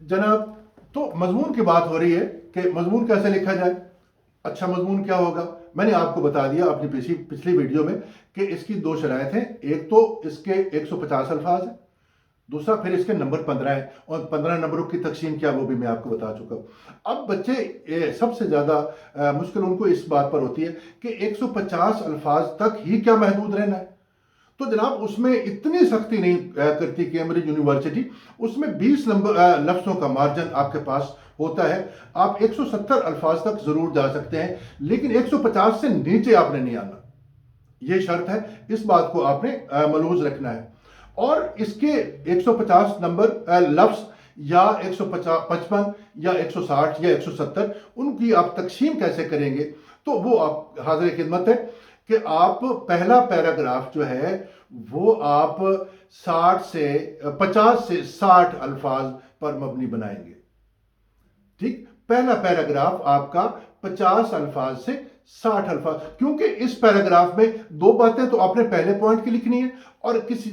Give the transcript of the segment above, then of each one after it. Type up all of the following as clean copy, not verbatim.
جناب، تو مضمون کی بات ہو رہی ہے کہ مضمون کیسے لکھا جائے، اچھا مضمون کیا ہوگا۔ میں نے آپ کو بتا دیا اپنی پچھلی ویڈیو میں کہ اس کی دو شرائط ہیں، ایک تو اس کے 150 الفاظ ہیں، دوسرا پھر اس کے نمبر 15 ہیں، اور 15 نمبروں کی تقسیم کیا وہ بھی میں آپ کو بتا چکا ہوں۔ اب بچے سب سے زیادہ مشکل ان کو اس بات پر ہوتی ہے کہ 150 الفاظ تک ہی کیا محدود رہنا ہے۔ تو جناب اس میں اتنی سختی نہیں کرتی کیمبرج یونیورسٹی، اس میں 20 لفظوں کا مارجن آپ کے پاس ہوتا ہے۔ آپ 170 الفاظ تک ضرور جا سکتے ہیں، لیکن 150 سے نیچے آپ نے نہیں آنا، یہ شرط ہے، اس بات کو آپ نے ملحوظ رکھنا ہے۔ اور اس کے 150 نمبر لفظ یا 155 یا 160 یا 170، ان کی آپ تقسیم کیسے کریں گے، تو وہ آپ حاضر خدمت ہے کہ آپ پہلا پیراگراف جو ہے وہ آپ 50 سے 60 الفاظ پر مبنی بنائیں گے۔ ٹھیک، پہلا پیراگراف آپ کا 50 الفاظ سے 60 الفاظ، کیونکہ اس پیراگراف میں دو باتیں تو آپ نے پہلے پوائنٹ کی لکھنی ہے، اور کسی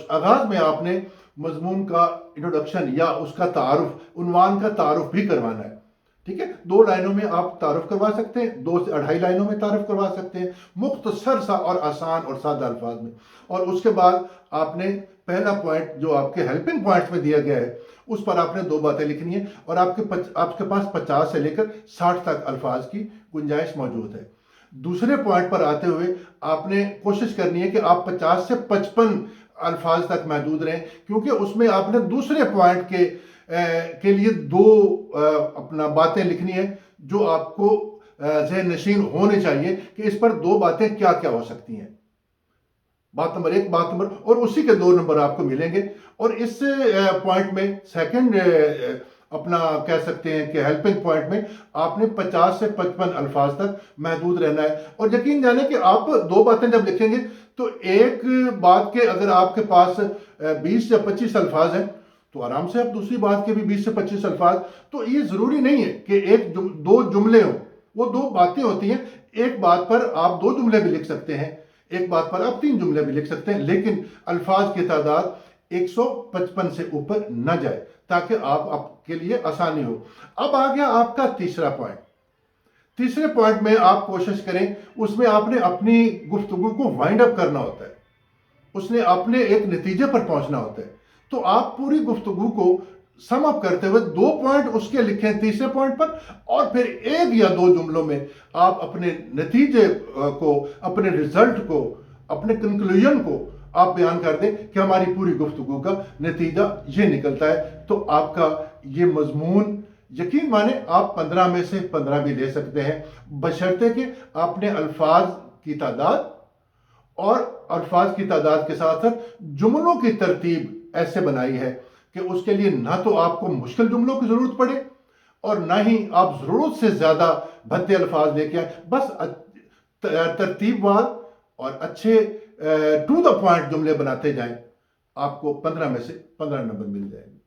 آغاز میں آپ نے مضمون کا انٹروڈکشن یا اس کا تعارف، عنوان کا تعارف بھی کروانا ہے۔ ٹھیک ہے، 2 لائنوں میں آپ تعارف کروا سکتے ہیں، 2 سے 2.5 لائنوں میں تعارف کروا سکتے ہیں، مختصر سا اور آسان اور سادہ الفاظ میں۔ اور اس کے بعد آپ نے پہلا پوائنٹ جو آپ کے ہیلپنگ پوائنٹس میں دیا گیا ہے، اس پر آپ نے 2 باتیں لکھنی ہیں، اور آپ کے پاس 50 سے لے کر 60 تک الفاظ کی گنجائش موجود ہے۔ دوسرے پوائنٹ پر آتے ہوئے آپ نے کوشش کرنی ہے کہ آپ 50 سے 55 الفاظ تک محدود رہیں، کیونکہ اس میں آپ نے دوسرے پوائنٹ کے لیے 2 اپنا باتیں لکھنی ہے جو آپ کو ذہن نشین ہونے چاہیے کہ اس پر 2 باتیں کیا کیا ہو سکتی ہیں۔ بات نمبر 1، بات نمبر، اور اسی کے 2 نمبر آپ کو ملیں گے۔ اور اس پوائنٹ میں سیکنڈ اپنا کہہ سکتے ہیں کہ ہیلپنگ پوائنٹ میں آپ نے 50 سے 55 الفاظ تک محدود رہنا ہے۔ اور یقین جانیں کہ آپ 2 باتیں جب لکھیں گے تو ایک بات کے اگر آپ کے پاس 20 یا 25 الفاظ ہیں تو آرام سے آپ دوسری بات کے بھی 20 سے 25 الفاظ۔ تو یہ ضروری نہیں ہے کہ 2 جملے ہوں، وہ 2 باتیں ہوتی ہیں، ایک بات پر آپ 2 جملے بھی لکھ سکتے ہیں، ایک بات پر آپ 3 جملے بھی لکھ سکتے ہیں، لیکن الفاظ کی تعداد 155 سے اوپر نہ جائے تاکہ آپ کے لیے آسانی ہو۔ اب آ گیا آپ کا تیسرا پوائنٹ۔ تیسرے پوائنٹ میں آپ کوشش کریں، اس میں آپ نے اپنی گفتگو کو وائنڈ اپ کرنا ہوتا ہے، اس نے اپنے ایک نتیجے پر پہنچنا ہوتا ہے۔ تو آپ پوری گفتگو کو سم اپ کرتے ہوئے 2 پوائنٹ اس کے لکھیں تیسرے پوائنٹ پر، اور پھر 1 یا 2 جملوں میں آپ اپنے نتیجے کو، اپنے ریزلٹ کو، اپنے کنکلوژن کو آپ بیان کر دیں کہ ہماری پوری گفتگو کا نتیجہ یہ نکلتا ہے۔ تو آپ کا یہ مضمون، یقین مانیں آپ 15 میں سے 15 بھی لے سکتے ہیں، بشرطے کہ آپ نے الفاظ کی تعداد اور الفاظ کی تعداد کے ساتھ ساتھ جملوں کی ترتیب ایسے بنائی ہے کہ اس کے لیے نہ تو آپ کو مشکل جملوں کی ضرورت پڑے، اور نہ ہی آپ ضرورت سے زیادہ بھدے الفاظ لے کے آئیں۔ بس ترتیب وار اور اچھے ٹو دا پوائنٹ جملے بناتے جائیں، آپ کو 15 میں سے 15 نمبر مل جائیں گے۔